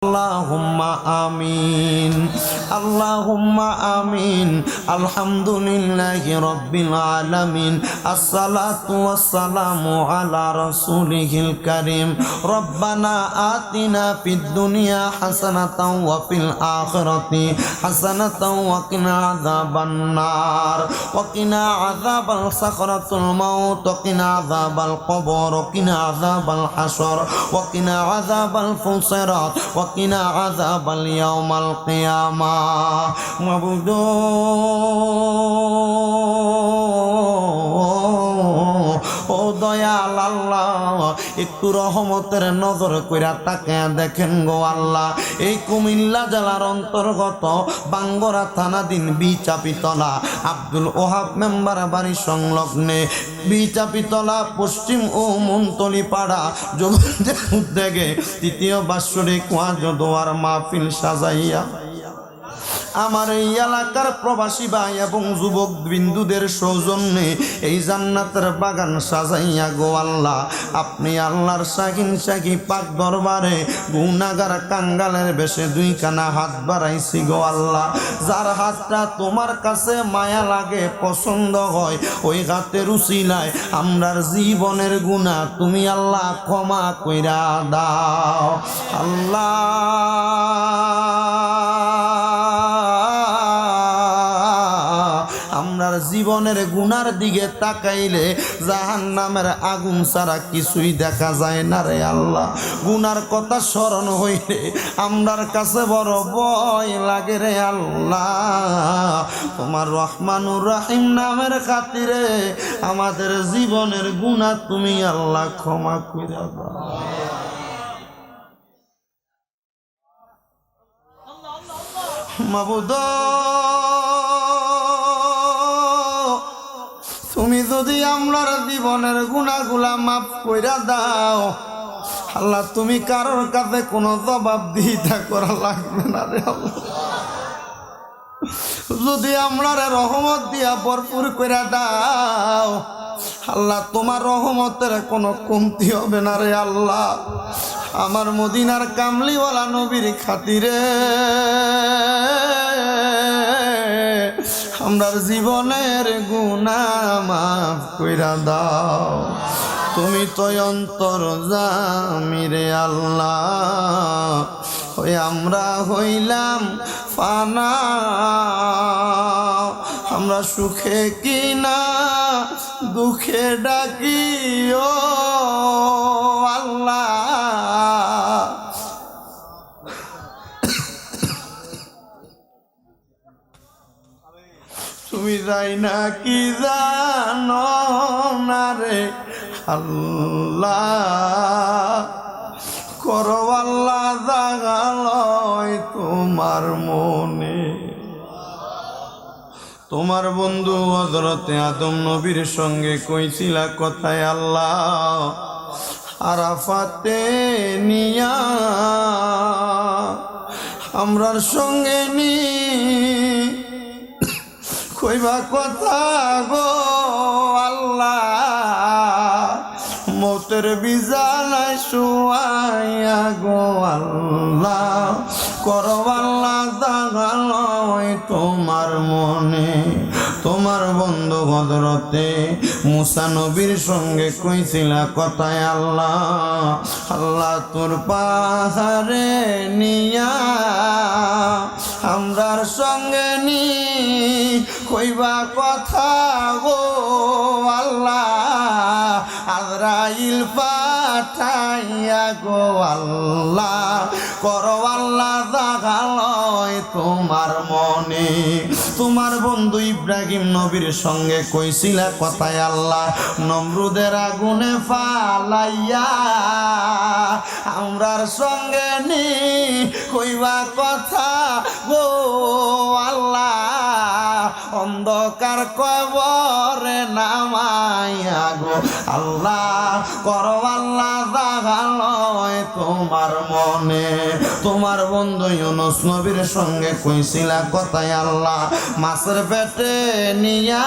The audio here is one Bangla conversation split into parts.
Allahumma amin. Allahumma amin. Alhamdulillahi rabbil alamin. Assalatu wassalamu ala rasulihil karim. Rabbana atina fid dunya hasanatan wa fil akhirati hasanatan wa qina adzaban nar wa qina adzabal sakratul maut wa qina adzabal qabr wa qina adzabal hasyr wa qina adzabal fusirat wa qina adzabal yaumal qiyamah. Mabudu ও দয়াল আল্লাহ, একটু রহমতের নজর কইরা তাকায়া দেখেন গো আল্লাহ, এই কুমিল্লা জেলার অন্তর্গত বাঙ্গরা থানাধীন বিচাপিতলা আব্দুল ওহাব মেম্বার বাড়ি সংলগ্নে বিচাপিতলা পশ্চিম ও মুনতলি পাড়া যুবকদের উদ্যোগে তৃতীয় বাৎসরিক ওয়াজ ও দোয়ার মাহফিল সাজাইয়া আমার এই এলাকার প্রবাসী ভাই এবং যুবক বিন্দুদের সৌজন্যে এই জান্নাতের বাগান সাজাইয়া গো আল্লাহ, আপনি আল্লাহর শাকিন শাকি পাক দরবারে গুনাহগার কাঙ্গালের বেশে দুইখানা হাত বাড়াইছি গো আল্লাহ। যার হাতটা তোমার কাছে মায়া লাগে, পছন্দ হয়, ওই হাতের উসিলায় আমরার জীবনের গুনাহ তুমি আল্লাহ ক্ষমা কইরা দাও আল্লাহ। আমরার জীবনের গুনার দিকে তাকাইলে জাহান্নামের আগুন ছাড়া কিছুই দেখা যায় না রে আল্লাহ। গুনার কথা স্মরণ হইলে আমরার কাছে বড় ভয় লাগে রে আল্লাহ। তোমার রহমানুর রহিম নামের খাতিরে আমাদের জীবনের গুনাহ তুমি আল্লাহ ক্ষমা কইরা দাও। মাবুদ, তুমি যদি আমরার জীবনের গুনাহগুলা মাফ কইরা দাও আল্লাহ, তুমি কারোর কাছে কোনো জবাব দিতে করা লাগবে না রে আল্লাহ। যদি আমরারে রহমত দিয়া ভরপুর কইরা দাও আল্লাহ, তোমার রহমতের কোনো কমতি হবে না রে আল্লাহ। আমার মদিনার কামলিওয়ালা নবীর খাতিরে আমরার জীবনের গুনাহ মাফ কইরা দাও। তুমি তো অন্তর্যামী রে আল্লাহ, ওই আমরা হইলাম ফানা, আমরা সুখে কিনা দুঃখে ডাকি ও আল্লাহ। তুমি যাই না কি জানো না রে আল্লাহ, করো আল্লাহ জাগালয় তোমার মনে। তোমার বন্ধু হযরতে আদম নবীর সঙ্গে কইছিলা কথায় আল্লাহ, আরাফাতে নিয়া আমরার সঙ্গে নি কইবা কথা গো আল্লাহ, মৌতের বিজানায় শুয়াইয়া গো আল্লাহ, করো আল্লাহ জাগালয় তোমার মনে। তোমার বন্ধু হযরতে মুসা নবীর সঙ্গে কইছিলা কথায় আল্লাহ, আল্লাহ তোর পাহাড়ে নিয়া আমরার সঙ্গে নি কইবা কথা গো আল্লাহ, আজরাইল পাঠাইয়া গো আল্লাহ, করো আল্লাহ জাগালয় তোমার মনে। তোমার বন্ধু ইব্রাহিম নবীর সঙ্গে কইছিলা কথায় আল্লাহ, নমরুদের আগুনে ফালাইয়া আমরার সঙ্গে নি কইবা কথা গো আল্লাহ, অন্ধকার কবরে নামাইয়া গো আল্লাহ, করো আল্লাহ জাগালয় তোমার মনে। তোমার বন্ধু ইউনূস নবীর সঙ্গে কইছিলা কথায় আল্লাহ, মাছের পেটে নিয়া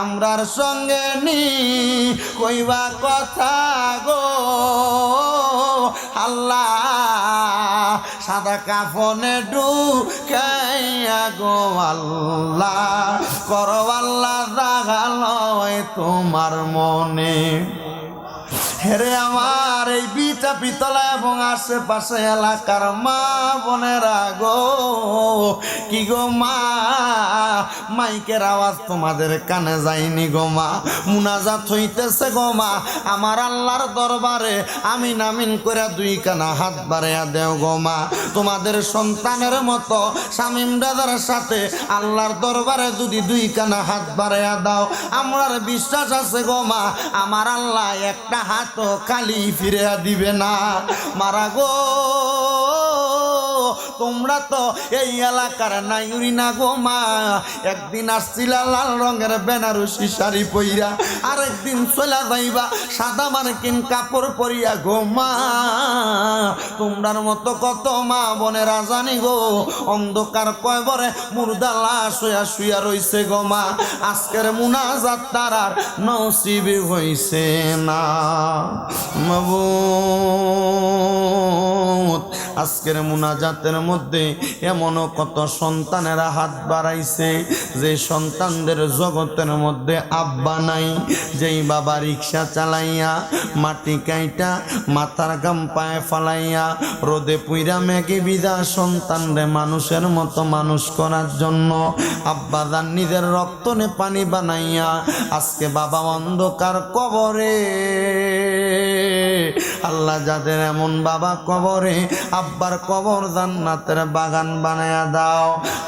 আমরার সঙ্গে নি কইবা কথা গো আল্লাহ, সাদা কাফনে ঢুকাইয়া গো আল্লাহ করো আল্লাহ জাগালয় তোমার মনে। হেরে আমার এই বিটা পিতলা এবং আশেপাশে এলাকার মা বোনেরা গো, কি গো মা, মাইকের আওয়াজ তোমাদের কানে যায়নি গো মা, মুনাজাত হইতেছে গো মা, আমার আল্লাহর দরবারে আমিন আমিন করে দুই কানা হাত বাড়াইয়া দেও গো মা। তোমাদের সন্তানের মতো শামীম দাদার সাথে আল্লাহর দরবারে যদি দুই কানা হাত বাড়াইয়া দাও, আমার বিশ্বাস আছে গো মা, আমার আল্লাহ একটা হাত তো খালি ফিরে দিবে না। মারা গো, তোমরা তো এই এলাকার নাইউরি না গো মা। একদিন আসছিলা লাল রঙের বেনারসি শাড়ি পইরা, আরেকদিন চলে যাইবা সাদা মার্কিন কাপড় পরিয়া গো মা। তোমরার মতো কত মা বোনেরা জানি গো অন্ধকার কয়বরে মুর্দা লাশ হইয়া শুইয়া রইছে গো মা। আজকের মুনাজাত তার আর নসিব হইছে না মাবুদ। আজকের মুনাজাতের মধ্যে এমনও কত সন্তানেরা হাত বাড়াইছে যে সন্তানদের জগতের মধ্যে আব্বা নাই, যেই বাবা রিক্সা চালাইয়া মাটি কাইটা মাথার গাম পায়ে ফালাইয়া রোদে পুইরা মেঘে বিদা সন্তানরে মানুষের মতো মানুষ করার জন্য আব্বা যান নিজের রক্তনে পানি বানাইয়া আজকে বাবা অন্ধকার কবরে। আল্লাহ যাদের এমন বাবা কবরে, আব্বার কবর জান্নাতের বাগান বানায়া দাও।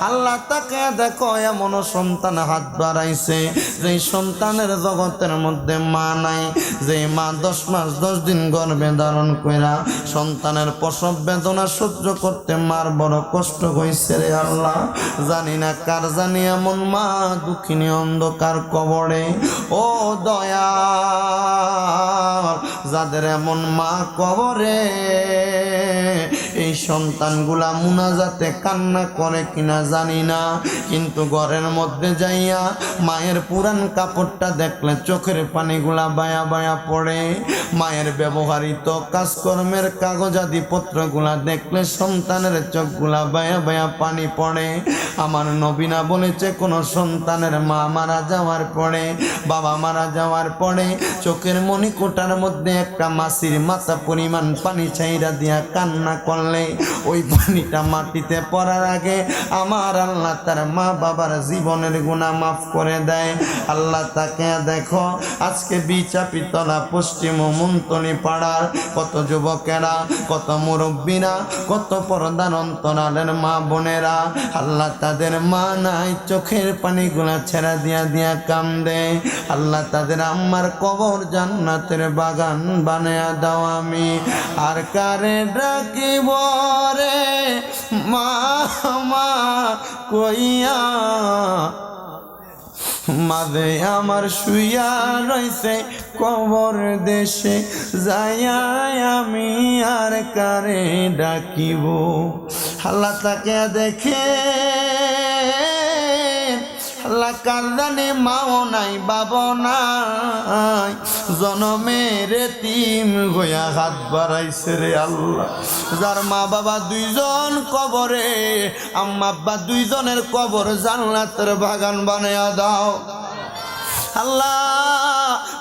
আল্লাহ তাকে দেখো এমন সন্তান হাত বাড়াইছে যে সন্তানের জগতের মধ্যে মা নাই, যে মা 10 মাস 10 দিন গর্ভে ধারণ কইরা সন্তানের প্রসব বেদনা সহ্য করতে মার বড় কষ্ট হইছে রে আল্লাহ। জানি না কার জানি এমন মা দুঃখিনী অন্ধকার কবরে। ও দয়া, যাদের এমন মা কবরে, এই সন্তানগুলা মুনাজাতে কান্না করে কিনা জানি না, কিন্তু ঘরের মধ্যে যাইয়া মায়ের পুরান কাপড়টা দেখলে চোখের পানিগুলা বায়া বায়া পড়ে। মায়ের ব্যবহৃত কাজকর্মের কাগজাদি পত্রগুলা দেখলে সন্তানের চোখগুলা বায়া বায়া পানি পড়ে। আমার নবীনা বলেছে কোন সন্তানের মা মারা যাওয়ার পরে, বাবা মারা যাওয়ার পরে চোখের মণিকোটার মধ্যে একটা মাছির মাথা পরিমাণ পানি ছাইরা দিয়া কান্না করলে ওই পানিটা মাটিতে পড়ার আগে আমার আল্লাহ তার মা বাবার জীবনের গুনাহ মাফ করে দেয়। আল্লাহ তাকে দেখো আজকে বিচাপিতলা পশ্চিম মুন্তনি পাড়ার কত যুবকেরা, কত মুরব্বীরা, কত পর্দার অন্তরালের মা বোনেরা, আল্লাহ তাদের মা নাই, চোখের পানিগুলা ছেড়া দিয়া দিয়া কান্দে। আল্লাহ তাদের আম্মার কবর জান্নাতের বাগান বানায়া দাও। আমি আর কারে ডাকিব রে মা মা কইয়া, মাঝে আমার শুইয়া রইছে কবর দেশে, যাইয়া আমি আর কারে ডাকিব। আল্লাহ তাকে দেখে আল্লাহ কান্দানে মাও নাই বাবা নাই, জনমের এতিম হইয়া হাত বাড়াইছে রে আল্লাহ। যার মা বাবা দুইজন কবরে, আম্মা আব্বা দুইজনের কবর জান্নাতের বাগান বানায়া দাও। আল্লাহ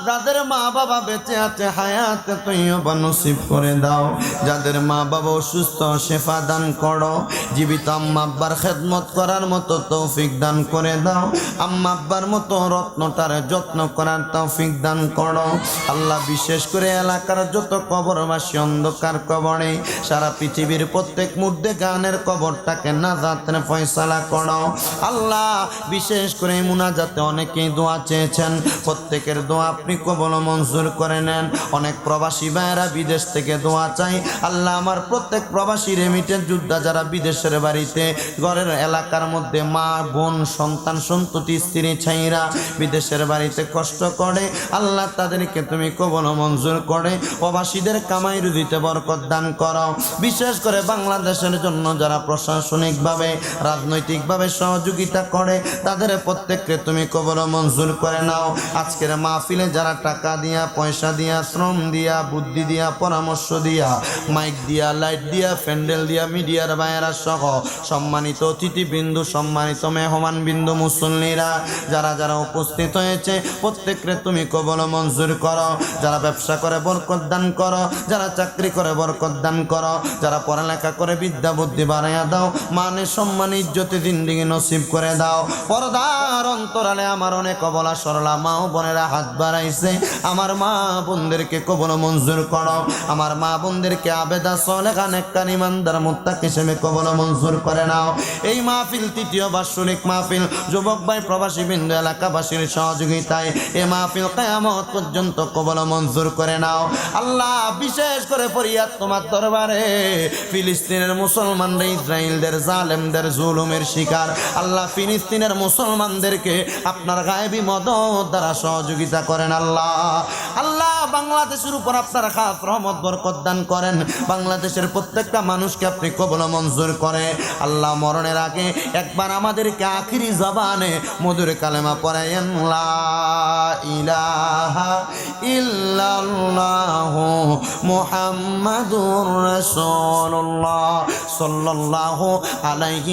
যাদের মা বাবা বেঁচে আছে হায়াতে তৈয়বা নসিব করে দাও। যাদের মা বাবা অসুস্থ শেফা দান করো। জীবিত আম্মা আব্বার খেদমত করার মতো তৌফিক দান করে দাও। আম্মা আব্বার মতো রত্নটার যত্ন করার তৌফিক দান করো। আল্লাহ বিশেষ করে এলাকার যত কবরবাসী অন্ধকার কবরে, সারা পৃথিবীর প্রত্যেক মুর্দে গানের কবরটাকে নাজাতের ফয়সালা করো। আল্লাহ বিশেষ করে মুনাজাতে অনেকেই দোয়া চেয়েছেন, প্রত্যেকের দোয়া আপনি কবুল মঞ্জুর করে নেন। অনেক প্রবাসী ভাইয়েরা বিদেশ থেকে দোয়া চাই। আল্লাহ আমার প্রত্যেক প্রবাসী রেমিটেন্স যোদ্ধা যারা বিদেশের বাড়িতে ঘরের এলাকার মধ্যে মা বোন সন্তান সন্ততি স্ত্রী ছাইরা বিদেশের বাড়িতে কষ্ট করে, আল্লাহ তাদেরকে তুমি কবুল মঞ্জুর করে প্রবাসীদের কামাই রুজিতে বরকত দান করো। বিশেষ করে বাংলাদেশের জন্য যারা প্রশাসনিকভাবে রাজনৈতিকভাবে সহযোগিতা করে তাদের প্রত্যেককে তুমি কবুল মঞ্জুর করে নাও। আজকের মাহফিল মাহফিলে যারা টাকা দিয়া, পয়সা দিয়া, শ্রম দিয়া, বুদ্ধি দিয়া, পরামর্শ দিয়া, মাইক দিয়া, লাইট দিয়া, প্যান্ডেল দিয়া, মিডিয়ার ভাইয়েরা সহ সম্মানিত অতিথিবৃন্দ, সম্মানিত মেহমান বিন্দু, মুসল্লিরা যারা যারা উপস্থিত হয়েছে প্রত্যেককে তুমি কবুল মঞ্জুর করো। যারা ব্যবসা করে বরকত দান করো, যারা চাকরি করে বরকত দান করো, যারা পড়ালেখা করে বিদ্যা বুদ্ধি বাড়াইয়া দাও, মানে সম্মান ইজ্জতে জিন্দেগি নসিব করে দাও। পর্দার অন্তরালে আমার অনেক অবলা সরলা মা ও বোনেরা হাত বাড়াইছে, আমার মা বোনদেরকে কবুল মঞ্জুর করো। আমার মা বোনদেরকে আবেদা সলেহা নেককার ইমানদার মুত্তাক হিসেবে কবুল মঞ্জুর করে নাও। এই মাহফিল তৃতীয় বার্ষিক মাহফিল, যুবক ভাই প্রবাসী বিন্দু এলাকাবাসীর সহযোগিতায় এ মাহফিল কিয়ামত পর্যন্ত কবুল মঞ্জুর করে নাও। আল্লাহ বিশেষ করে ফরিয়াদ তোমার দরবারে, ফিলিস্তিনের মুসলমানরা ইসরায়েলদের জালেমদের জুলুমের শিকার, আল্লাহ ফিলিস্তিনের মুসলমানদেরকে আপনার গায়েবী মদদ দ্বারা সহযোগিতা করেন। আল্লাহ আল্লাহ বাংলাদেশের উপর আপনার খাস রহমত বরকত দান করেন। বাংলাদেশের প্রত্যেকটা মানুষকে আপনি কবুল মঞ্জুর করে। আল্লাহ মরণের আগে একবার আমাদেরকে আখিরি জবানে মধুর কালেমা পড়ায়েন, লা ইলাহা ইল্লাল্লাহু মুহাম্মাদুর রাসূলুল্লাহ সাল্লাল্লাহু আলাইহি